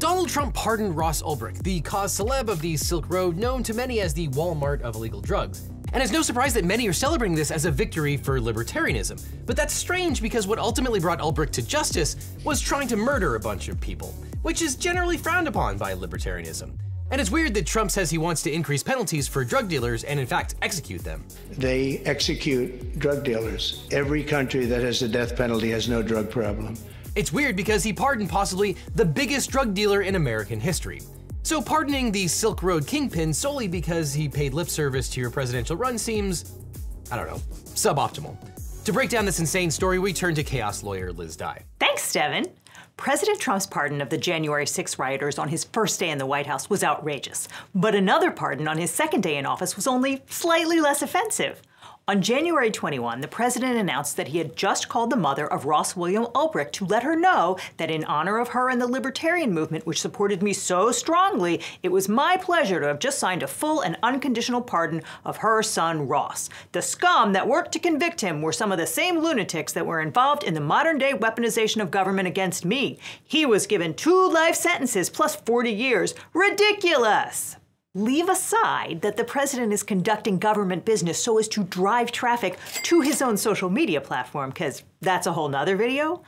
Donald Trump pardoned Ross Ulbricht, the cause celeb of the Silk Road, known to many as the Walmart of illegal drugs. And it's no surprise that many are celebrating this as a victory for libertarianism. But that's strange because what ultimately brought Ulbricht to justice was trying to murder a bunch of people, which is generally frowned upon by libertarianism. And it's weird that Trump says he wants to increase penalties for drug dealers and in fact execute them. They execute drug dealers. Every country that has the death penalty has no drug problem. It's weird because he pardoned possibly the biggest drug dealer in American history. So pardoning the Silk Road kingpin solely because he paid lip service to your presidential run seems, I don't know, suboptimal. To break down this insane story, we turn to chaos lawyer Liz Dye. Thanks, Devin. President Trump's pardon of the January 6 rioters on his first day in the White House was outrageous. But another pardon on his second day in office was only slightly less offensive. On January 21, the president announced that he had just called the mother of Ross William Ulbricht to let her know that in honor of her and the libertarian movement, which supported me so strongly, it was my pleasure to have just signed a full and unconditional pardon of her son, Ross. The scum that worked to convict him were some of the same lunatics that were involved in the modern-day weaponization of government against me. He was given 2 life sentences plus 40 years. Ridiculous! Leave aside that the president is conducting government business so as to drive traffic to his own social media platform, because that's a whole nother video.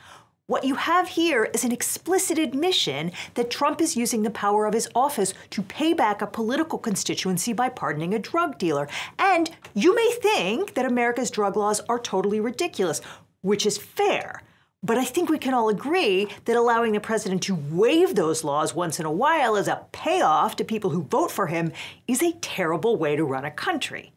What you have here is an explicit admission that Trump is using the power of his office to pay back a political constituency by pardoning a drug dealer. And you may think that America's drug laws are totally ridiculous, which is fair. But I think we can all agree that allowing the president to waive those laws once in a while as a payoff to people who vote for him is a terrible way to run a country.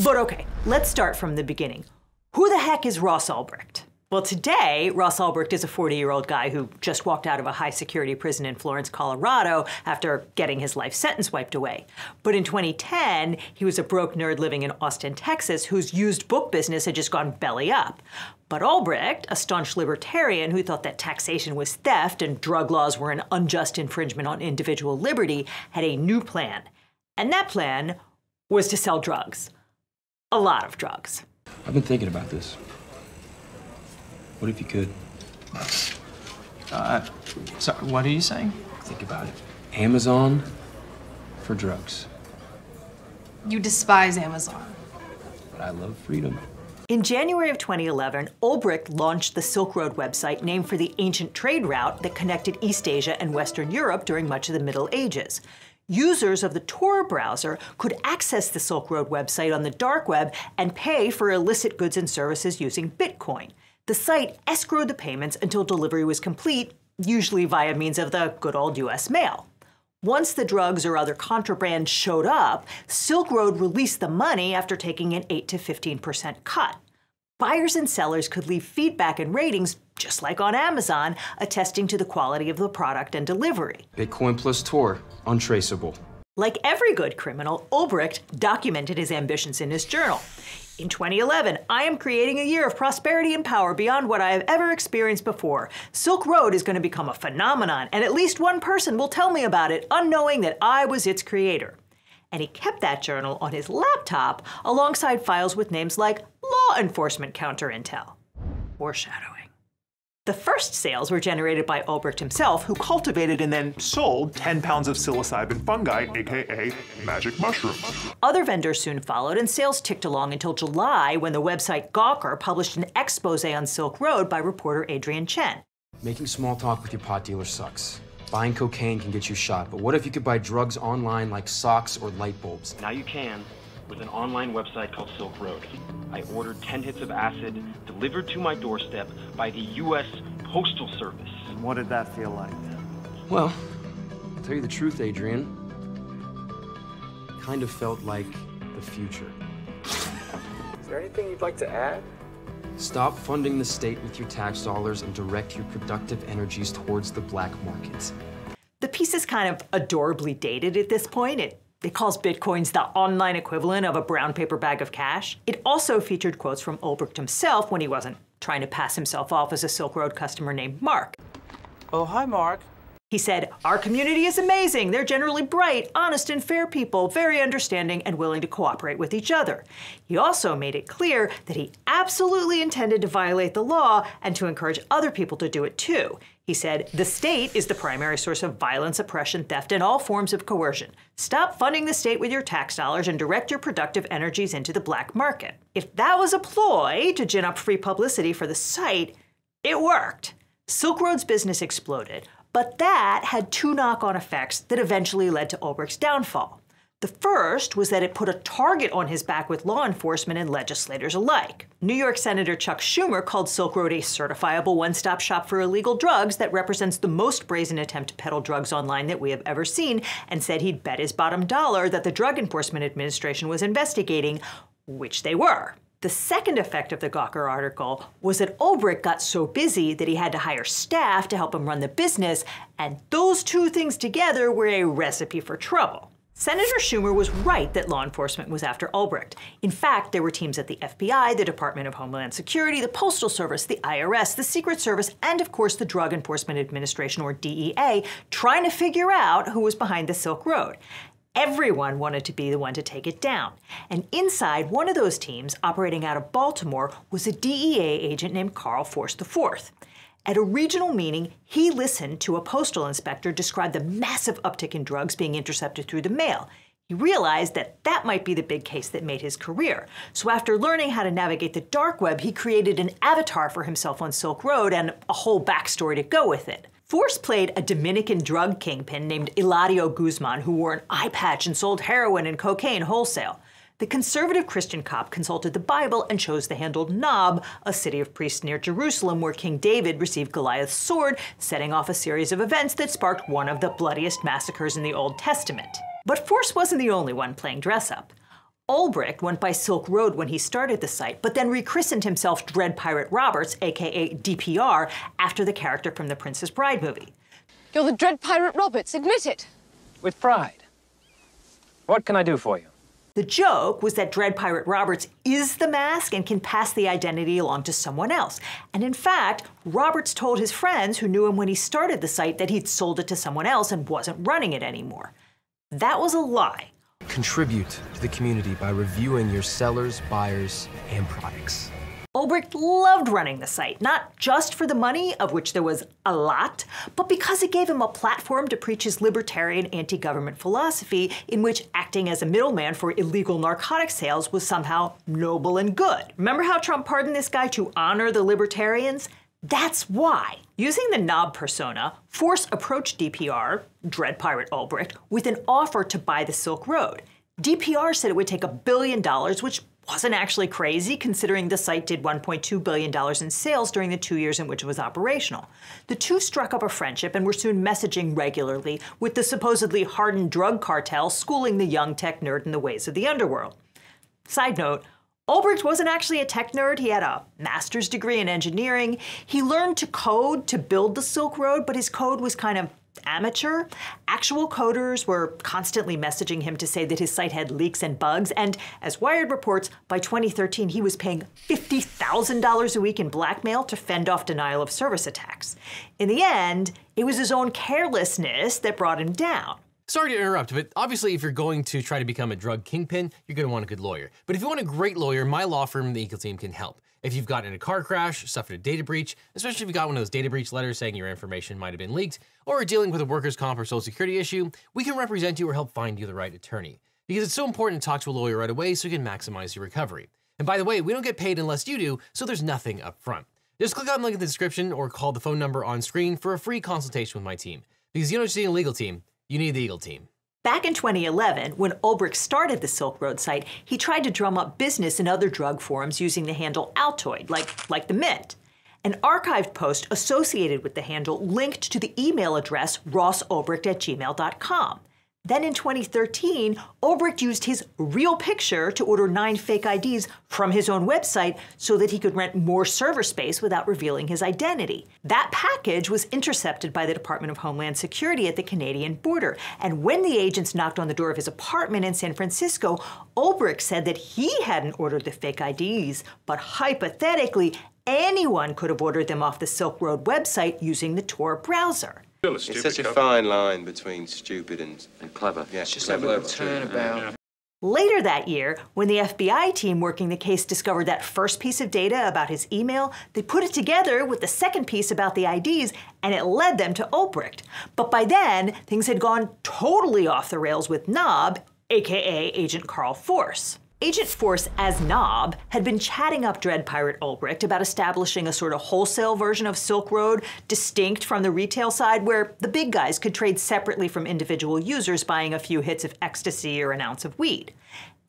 But okay, let's start from the beginning. Who the heck is Ross Ulbricht? Well, today, Ross Ulbricht is a 40-year-old guy who just walked out of a high-security prison in Florence, Colorado, after getting his life sentence wiped away. But in 2010, he was a broke nerd living in Austin, Texas, whose used book business had just gone belly up. But Ulbricht, a staunch libertarian who thought that taxation was theft and drug laws were an unjust infringement on individual liberty, had a new plan. And that plan was to sell drugs. A lot of drugs. I've been thinking about this. What if you could? So what are you saying? Think about it. Amazon for drugs. You despise Amazon. But I love freedom. In January of 2011, Ulbricht launched the Silk Road website named for the ancient trade route that connected East Asia and Western Europe during much of the Middle Ages. Users of the Tor browser could access the Silk Road website on the dark web and pay for illicit goods and services using Bitcoin. The site escrowed the payments until delivery was complete, usually via means of the good old US mail. Once the drugs or other contraband showed up, Silk Road released the money after taking an 8 to 15% cut. Buyers and sellers could leave feedback and ratings, just like on Amazon, attesting to the quality of the product and delivery. Bitcoin plus Tor, untraceable. Like every good criminal, Ulbricht documented his ambitions in his journal. In 2011, I am creating a year of prosperity and power beyond what I have ever experienced before. Silk Road is going to become a phenomenon, and at least one person will tell me about it, unknowing that I was its creator. And he kept that journal on his laptop alongside files with names like Law Enforcement Counter Intel. Foreshadowing. The first sales were generated by Ulbricht himself, who cultivated and then sold 10 pounds of psilocybin fungi, aka magic mushrooms. Other vendors soon followed, and sales ticked along until July, when the website Gawker published an expose on Silk Road by reporter Adrian Chen. Making small talk with your pot dealer sucks. Buying cocaine can get you shot, but what if you could buy drugs online like socks or light bulbs? Now you can with an online website called Silk Road. I ordered 10 hits of acid delivered to my doorstep by the U.S. Postal Service. And what did that feel like? Well, to tell you the truth, Adrian, kind of felt like the future. Is there anything you'd like to add? Stop funding the state with your tax dollars and direct your productive energies towards the black market. The piece is kind of adorably dated at this point. It calls Bitcoins the online equivalent of a brown paper bag of cash. It also featured quotes from Ulbricht himself when he wasn't trying to pass himself off as a Silk Road customer named Mark. Oh, hi, Mark. He said, "Our community is amazing. They're generally bright, honest, and fair people, very understanding and willing to cooperate with each other." He also made it clear that he absolutely intended to violate the law and to encourage other people to do it too. He said, "The state is the primary source of violence, oppression, theft, and all forms of coercion. Stop funding the state with your tax dollars and direct your productive energies into the black market." If that was a ploy to gin up free publicity for the site, it worked. Silk Road's business exploded, but that had two knock-on effects that eventually led to Ulbricht's downfall. The first was that it put a target on his back with law enforcement and legislators alike. New York Senator Chuck Schumer called Silk Road a certifiable one-stop shop for illegal drugs that represents the most brazen attempt to peddle drugs online that we have ever seen, and said he'd bet his bottom dollar that the Drug Enforcement Administration was investigating, which they were. The second effect of the Gawker article was that Ulbricht got so busy that he had to hire staff to help him run the business, and those two things together were a recipe for trouble. Senator Schumer was right that law enforcement was after Ulbricht. In fact, there were teams at the FBI, the Department of Homeland Security, the Postal Service, the IRS, the Secret Service, and of course the Drug Enforcement Administration, or DEA, trying to figure out who was behind the Silk Road. Everyone wanted to be the one to take it down. And inside one of those teams, operating out of Baltimore, was a DEA agent named Carl Force IV. At a regional meeting, he listened to a postal inspector describe the massive uptick in drugs being intercepted through the mail. He realized that that might be the big case that made his career. So after learning how to navigate the dark web, he created an avatar for himself on Silk Road and a whole backstory to go with it. Force played a Dominican drug kingpin named Eladio Guzman, who wore an eye patch and sold heroin and cocaine wholesale. The conservative Christian cop consulted the Bible and chose the handle Nob, a city of priests near Jerusalem where King David received Goliath's sword, setting off a series of events that sparked one of the bloodiest massacres in the Old Testament. But Force wasn't the only one playing dress-up. Ulbricht went by Silk Road when he started the site, but then rechristened himself Dread Pirate Roberts, aka DPR, after the character from the Princess Bride movie. You're the Dread Pirate Roberts, admit it. With pride. What can I do for you? The joke was that Dread Pirate Roberts is the mask and can pass the identity along to someone else. And in fact, Roberts told his friends who knew him when he started the site that he'd sold it to someone else and wasn't running it anymore. That was a lie. Contribute to the community by reviewing your sellers, buyers, and products. Ulbricht loved running the site, not just for the money, of which there was a lot, but because it gave him a platform to preach his libertarian anti-government philosophy in which acting as a middleman for illegal narcotic sales was somehow noble and good. Remember how Trump pardoned this guy to honor the libertarians? That's why. Using the Nob persona, Force approached DPR, Dread Pirate Ulbricht, with an offer to buy the Silk Road. DPR said it would take $1 billion, which wasn't actually crazy considering the site did $1.2 billion in sales during the 2 years in which it was operational. The two struck up a friendship and were soon messaging regularly, with the supposedly hardened drug cartel schooling the young tech nerd in the ways of the underworld. Side note, Ulbricht wasn't actually a tech nerd. He had a master's degree in engineering. He learned to code to build the Silk Road, but his code was kind of amateur. Actual coders were constantly messaging him to say that his site had leaks and bugs, and as Wired reports, by 2013 he was paying $50,000 a week in blackmail to fend off denial of service attacks. In the end, it was his own carelessness that brought him down. Sorry to interrupt, but obviously if you're going to try to become a drug kingpin, you're gonna want a good lawyer. But if you want a great lawyer, my law firm, the Eagle Team, can help. If you've gotten in a car crash, suffered a data breach, especially if you got one of those data breach letters saying your information might have been leaked, or are dealing with a workers' comp or social security issue, we can represent you or help find you the right attorney. Because it's so important to talk to a lawyer right away so you can maximize your recovery. And by the way, we don't get paid unless you do, so there's nothing up front. Just click on the link in the description or call the phone number on screen for a free consultation with my team. Because you don't just need a legal team, you need the Eagle Team. Back in 2011, when Ulbricht started the Silk Road site, he tried to drum up business in other drug forums using the handle Altoid, like the Mint. An archived post associated with the handle linked to the email address rossulbricht@gmail.com. Then in 2013, Ulbricht used his real picture to order 9 fake IDs from his own website so that he could rent more server space without revealing his identity. That package was intercepted by the Department of Homeland Security at the Canadian border. And when the agents knocked on the door of his apartment in San Francisco, Ulbricht said that he hadn't ordered the fake IDs, but hypothetically, anyone could have ordered them off the Silk Road website using the Tor browser. It's such a fine line between stupid and clever. Yeah, It's just a little turnabout. Later that year, when the FBI team working the case discovered that first piece of data about his email, they put it together with the second piece about the IDs, and it led them to Ulbricht. But by then, things had gone totally off the rails with Knob, aka Agent Carl Force. Agent Force, as Knob, had been chatting up Dread Pirate Ulbricht about establishing a sort of wholesale version of Silk Road, distinct from the retail side, where the big guys could trade separately from individual users buying a few hits of ecstasy or an ounce of weed.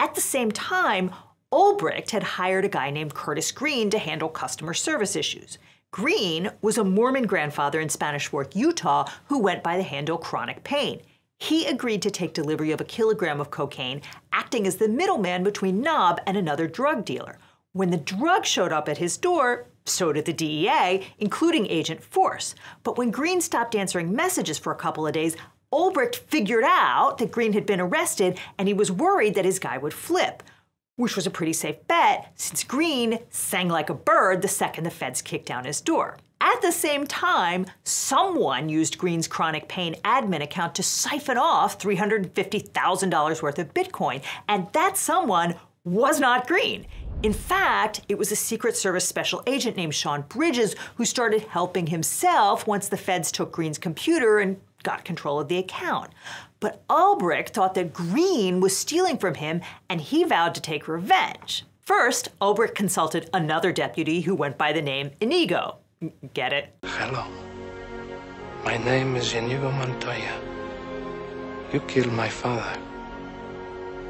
At the same time, Ulbricht had hired a guy named Curtis Green to handle customer service issues. Green was a Mormon grandfather in Spanish Fork, Utah, who went by the handle Chronic Pain. He agreed to take delivery of 1 kilogram of cocaine, acting as the middleman between Knob and another drug dealer. When the drug showed up at his door, so did the DEA, including Agent Force. But when Green stopped answering messages for a couple of days, Ulbricht figured out that Green had been arrested, and he was worried that his guy would flip, which was a pretty safe bet since Green sang like a bird the second the feds kicked down his door. At the same time, someone used Green's Chronic Pain admin account to siphon off $350,000 worth of Bitcoin, and that someone was not Green. In fact, it was a Secret Service special agent named Sean Bridges who started helping himself once the feds took Green's computer and got control of the account. But Ulbricht thought that Green was stealing from him, and he vowed to take revenge. First, Ulbricht consulted another deputy who went by the name Inigo. Get it? Hello. My name is Inigo Montoya. You killed my father.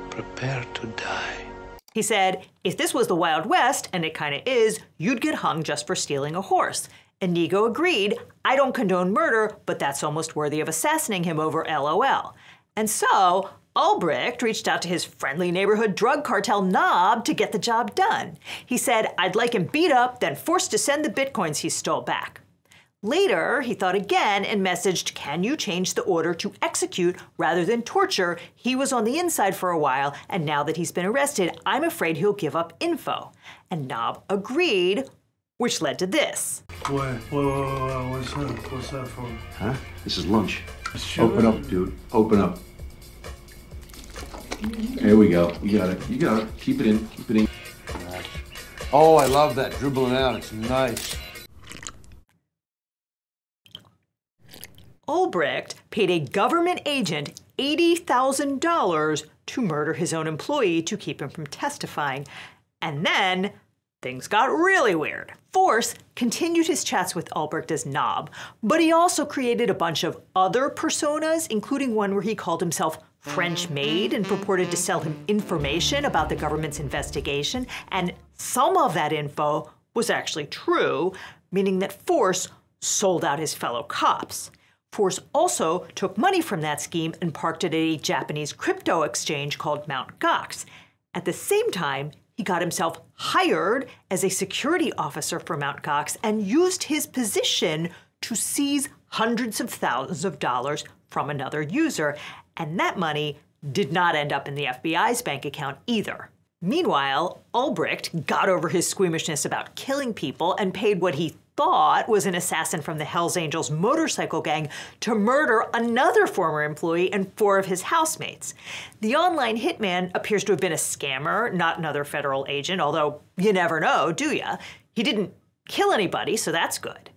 Prepare to die. He said, if this was the Wild West, and it kinda is, you'd get hung just for stealing a horse. Inigo agreed, I don't condone murder, but that's almost worthy of assassinating him over LOL. And so, Ulbricht reached out to his friendly neighborhood drug cartel Knob to get the job done. He said, I'd like him beat up, then forced to send the bitcoins he stole back. Later, he thought again and messaged, can you change the order to execute rather than torture? He was on the inside for a while, and now that he's been arrested, I'm afraid he'll give up info. And Knob agreed, which led to this. Whoa, what's that? What's that for? Huh? This is lunch. Open up, dude. Open up. There we go. You got it. You got it. Keep it in. Keep it in. Oh, I love that. Dribbling out. It's nice. Ulbricht paid a government agent $80,000 to murder his own employee to keep him from testifying. And then things got really weird. Force continued his chats with Ulbricht as Knob, but he also created a bunch of other personas, including one where he called himself French Maid and purported to sell him information about the government's investigation, and some of that info was actually true, meaning that Force sold out his fellow cops. Force also took money from that scheme and parked it at a Japanese crypto exchange called Mt. Gox. At the same time, he got himself hired as a security officer for Mt. Gox and used his position to seize hundreds of thousands of dollars from another user, and that money did not end up in the FBI's bank account either. Meanwhile, Ulbricht got over his squeamishness about killing people and paid what he thought was an assassin from the Hells Angels motorcycle gang to murder another former employee and 4 of his housemates. The online hitman appears to have been a scammer, not another federal agent, although you never know, do ya? He didn't kill anybody, so that's good.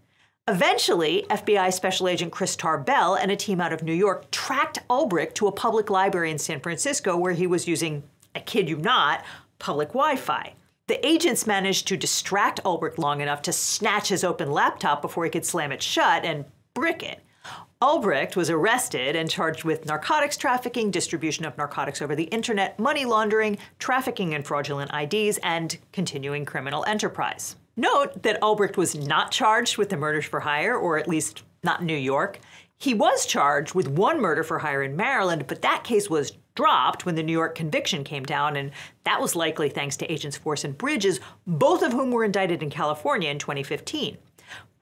Eventually, FBI Special Agent Chris Tarbell and a team out of New York tracked Ulbricht to a public library in San Francisco where he was using, I kid you not, public Wi-Fi. The agents managed to distract Ulbricht long enough to snatch his open laptop before he could slam it shut and brick it. Ulbricht was arrested and charged with narcotics trafficking, distribution of narcotics over the internet, money laundering, trafficking in fraudulent IDs, and continuing criminal enterprise. Note that Ulbricht was not charged with the murders for hire, or at least not in New York. He was charged with 1 murder for hire in Maryland, but that case was dropped when the New York conviction came down, and that was likely thanks to Agents Force and Bridges, both of whom were indicted in California in 2015.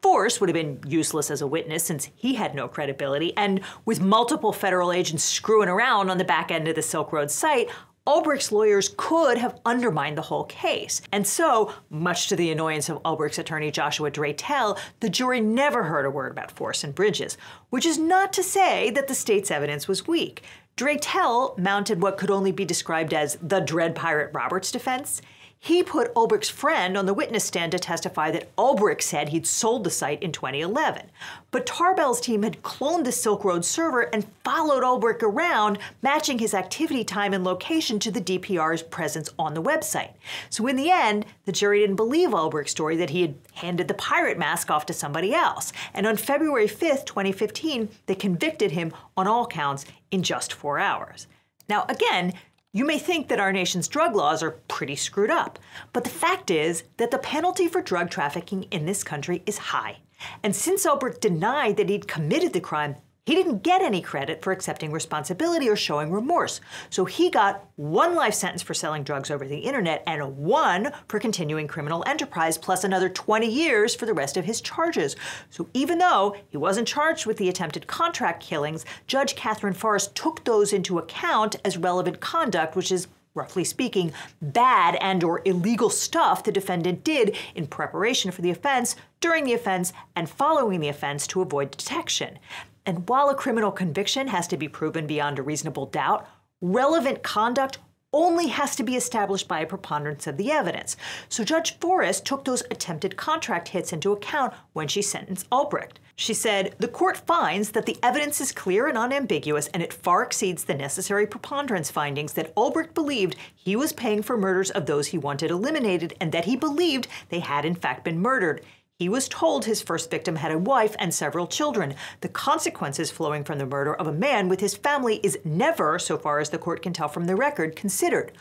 Force would have been useless as a witness since he had no credibility, and with multiple federal agents screwing around on the back end of the Silk Road site, Ulbricht's lawyers could have undermined the whole case. And so, much to the annoyance of Ulbricht's attorney Joshua Draytell, the jury never heard a word about Force and Bridges, which is not to say that the state's evidence was weak. Draytell mounted what could only be described as the Dread Pirate Roberts defense. He put Ulbricht's friend on the witness stand to testify that Ulbricht said he'd sold the site in 2011. But Tarbell's team had cloned the Silk Road server and followed Ulbricht around, matching his activity time and location to the DPR's presence on the website. So in the end, the jury didn't believe Ulbricht's story that he had handed the pirate mask off to somebody else. And on February 5th, 2015, they convicted him on all counts in just 4 hours. Now, again, you may think that our nation's drug laws are pretty screwed up, but the fact is that the penalty for drug trafficking in this country is high. And since Ulbricht denied that he'd committed the crime, he didn't get any credit for accepting responsibility or showing remorse. So he got 1 life sentence for selling drugs over the internet and 1 for continuing criminal enterprise, plus another 20 years for the rest of his charges. So even though he wasn't charged with the attempted contract killings, Judge Catherine Forrest took those into account as relevant conduct, which is, roughly speaking, bad and or illegal stuff the defendant did in preparation for the offense, during the offense, and following the offense to avoid detection. And while a criminal conviction has to be proven beyond a reasonable doubt, relevant conduct only has to be established by a preponderance of the evidence. So Judge Forrest took those attempted contract hits into account when she sentenced Ulbricht. She said, "The court finds that the evidence is clear and unambiguous, and it far exceeds the necessary preponderance findings that Ulbricht believed he was paying for murders of those he wanted eliminated, and that he believed they had in fact been murdered. He was told his first victim had a wife and several children. The consequences flowing from the murder of a man with his family is never, so far as the court can tell from the record, considered.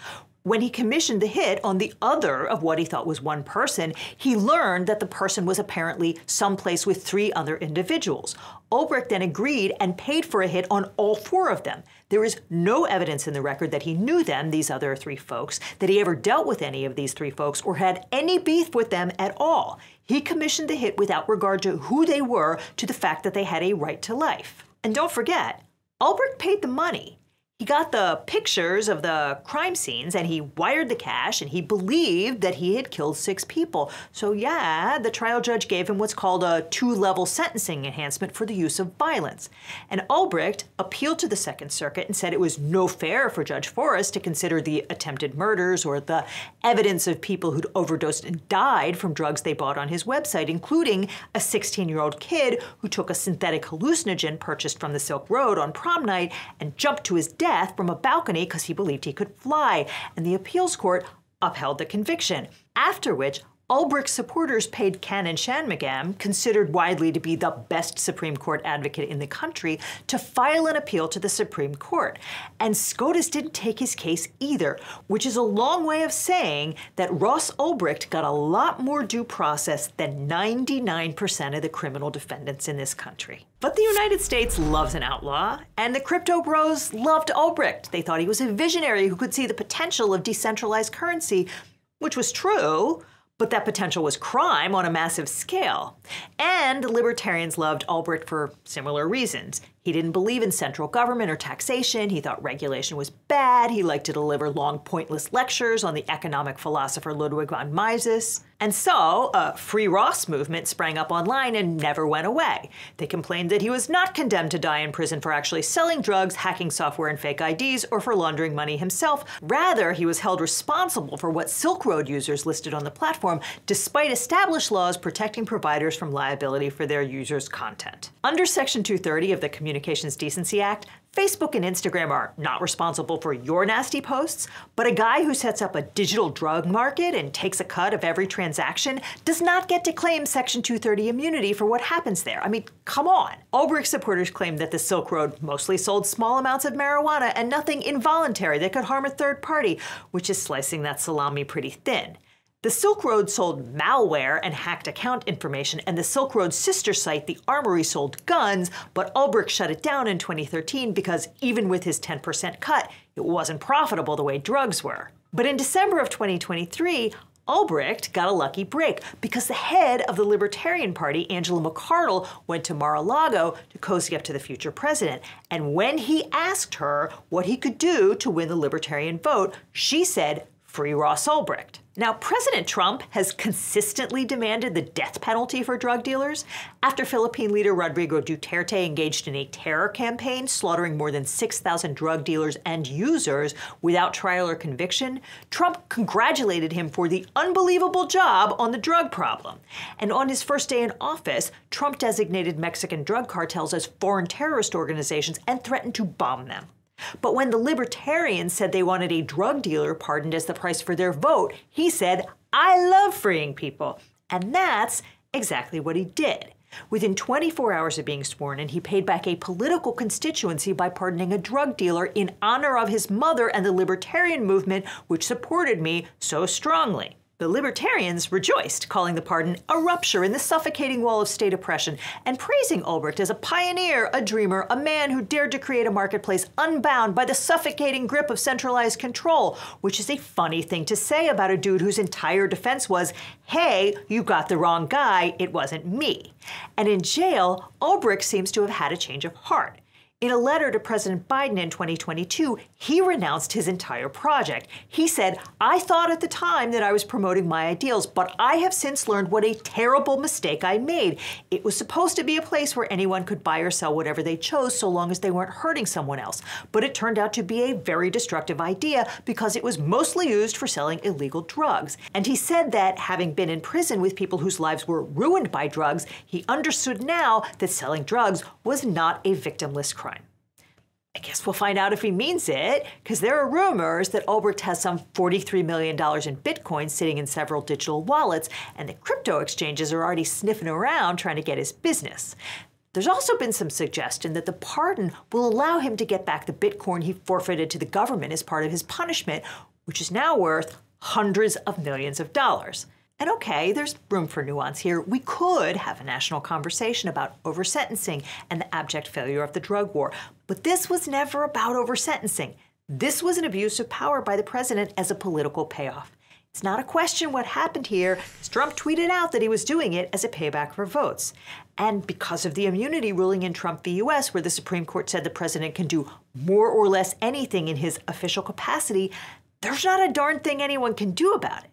When he commissioned the hit on the other of what he thought was one person, he learned that the person was apparently someplace with 3 other individuals. Ulbricht then agreed and paid for a hit on all 4 of them. There is no evidence in the record that he knew them, these other 3 folks, that he ever dealt with any of these 3 folks, or had any beef with them at all. He commissioned the hit without regard to who they were, to the fact that they had a right to life. And don't forget, Ulbricht paid the money. He got the pictures of the crime scenes and he wired the cash, and he believed that he had killed 6 people. So yeah, the trial judge gave him what's called a 2-level sentencing enhancement for the use of violence. And Ulbricht appealed to the Second Circuit and said it was no fair for Judge Forrest to consider the attempted murders or the evidence of people who'd overdosed and died from drugs they bought on his website, including a 16-year-old kid who took a synthetic hallucinogen purchased from the Silk Road on prom night and jumped to his death from a balcony because he believed he could fly, and the appeals court upheld the conviction. After which, Ulbricht's supporters paid Canon Shanmugam, considered widely to be the best Supreme Court advocate in the country, to file an appeal to the Supreme Court. And SCOTUS didn't take his case either, which is a long way of saying that Ross Ulbricht got a lot more due process than 99% of the criminal defendants in this country. But the United States loves an outlaw, and the crypto bros loved Ulbricht. They thought he was a visionary who could see the potential of decentralized currency, which was true, but that potential was crime on a massive scale. And the libertarians loved Ulbricht for similar reasons. He didn't believe in central government or taxation. He thought regulation was bad. He liked to deliver long, pointless lectures on the economic philosopher Ludwig von Mises. And so, a Free Ross movement sprang up online and never went away. They complained that he was not condemned to die in prison for actually selling drugs, hacking software and fake IDs, or for laundering money himself. Rather, he was held responsible for what Silk Road users listed on the platform, despite established laws protecting providers from liability for their users' content. Under Section 230 of the Communications Decency Act, Facebook and Instagram are not responsible for your nasty posts, but a guy who sets up a digital drug market and takes a cut of every transaction does not get to claim Section 230 immunity for what happens there. I mean, come on. Ulbricht supporters claim that the Silk Road mostly sold small amounts of marijuana and nothing involuntary that could harm a third party, which is slicing that salami pretty thin. The Silk Road sold malware and hacked account information, and the Silk Road sister site, The Armory, sold guns, but Ulbricht shut it down in 2013 because even with his 10% cut, it wasn't profitable the way drugs were. But in December of 2023, Ulbricht got a lucky break because the head of the Libertarian Party, Angela McArdle, went to Mar-a-Lago to cozy up to the future president. And when he asked her what he could do to win the Libertarian vote, she said, "Free Ross Ulbricht." Now, President Trump has consistently demanded the death penalty for drug dealers. After Philippine leader Rodrigo Duterte engaged in a terror campaign, slaughtering more than 6,000 drug dealers and users without trial or conviction, Trump congratulated him for the unbelievable job on the drug problem. And on his first day in office, Trump designated Mexican drug cartels as foreign terrorist organizations and threatened to bomb them. But when the libertarians said they wanted a drug dealer pardoned as the price for their vote, he said, "I love freeing people." And that's exactly what he did. Within 24 hours of being sworn in, he paid back a political constituency by pardoning a drug dealer in honor of his mother and the libertarian movement, which supported me so strongly. The libertarians rejoiced, calling the pardon a rupture in the suffocating wall of state oppression, and praising Ulbricht as a pioneer, a dreamer, a man who dared to create a marketplace unbound by the suffocating grip of centralized control, which is a funny thing to say about a dude whose entire defense was, "Hey, you got the wrong guy, it wasn't me." And in jail, Ulbricht seems to have had a change of heart. In a letter to President Biden in 2022, he renounced his entire project. He said, "I thought at the time that I was promoting my ideals, but I have since learned what a terrible mistake I made. It was supposed to be a place where anyone could buy or sell whatever they chose so long as they weren't hurting someone else. But it turned out to be a very destructive idea because it was mostly used for selling illegal drugs." And he said that, having been in prison with people whose lives were ruined by drugs, he understood now that selling drugs was not a victimless crime. I guess we'll find out if he means it, because there are rumors that Ulbricht has some $43 million in Bitcoin sitting in several digital wallets, and the crypto exchanges are already sniffing around trying to get his business. There's also been some suggestion that the pardon will allow him to get back the Bitcoin he forfeited to the government as part of his punishment, which is now worth hundreds of millions of dollars. And okay, there's room for nuance here. We could have a national conversation about over-sentencing and the abject failure of the drug war. But this was never about over-sentencing. This was an abuse of power by the president as a political payoff. It's not a question what happened here, because Trump tweeted out that he was doing it as a payback for votes. And because of the immunity ruling in Trump v. US, where the Supreme Court said the president can do more or less anything in his official capacity, there's not a darn thing anyone can do about it.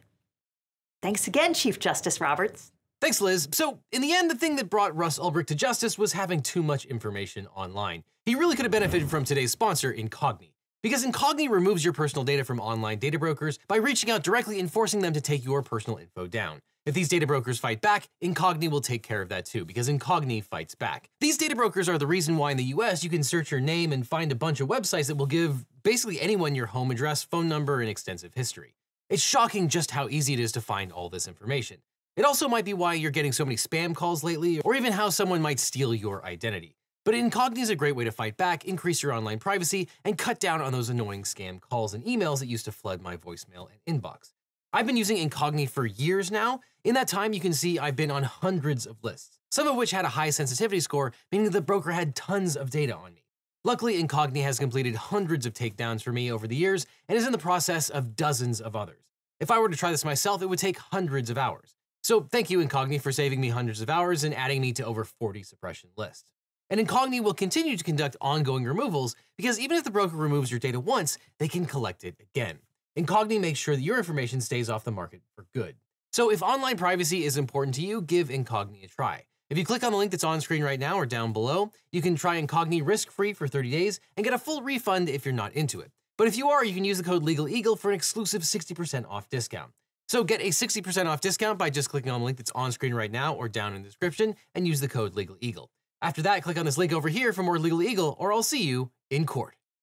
Thanks again, Chief Justice Roberts. Thanks, Liz. So, in the end, the thing that brought Russ Ulbricht to justice was having too much information online. He really could have benefited from today's sponsor, Incogni. Because Incogni removes your personal data from online data brokers by reaching out directly and forcing them to take your personal info down. If these data brokers fight back, Incogni will take care of that too, because Incogni fights back. These data brokers are the reason why in the US you can search your name and find a bunch of websites that will give basically anyone your home address, phone number, and extensive history. It's shocking just how easy it is to find all this information. It also might be why you're getting so many spam calls lately, or even how someone might steal your identity. But Incogni is a great way to fight back, increase your online privacy, and cut down on those annoying scam calls and emails that used to flood my voicemail and inbox. I've been using Incogni for years now. In that time, you can see I've been on hundreds of lists, some of which had a high sensitivity score, meaning the broker had tons of data on me. Luckily, Incogni has completed hundreds of takedowns for me over the years and is in the process of dozens of others. If I were to try this myself, it would take hundreds of hours. So thank you, Incogni, for saving me hundreds of hours and adding me to over 40 suppression lists. And Incogni will continue to conduct ongoing removals because even if the broker removes your data once, they can collect it again. Incogni makes sure that your information stays off the market for good. So if online privacy is important to you, give Incogni a try. If you click on the link that's on screen right now or down below, you can try Incogni risk-free for 30 days and get a full refund if you're not into it. But if you are, you can use the code LegalEagle for an exclusive 60% off discount. So get a 60% off discount by just clicking on the link that's on screen right now or down in the description and use the code LegalEagle. After that, click on this link over here for more LegalEagle, or I'll see you in court.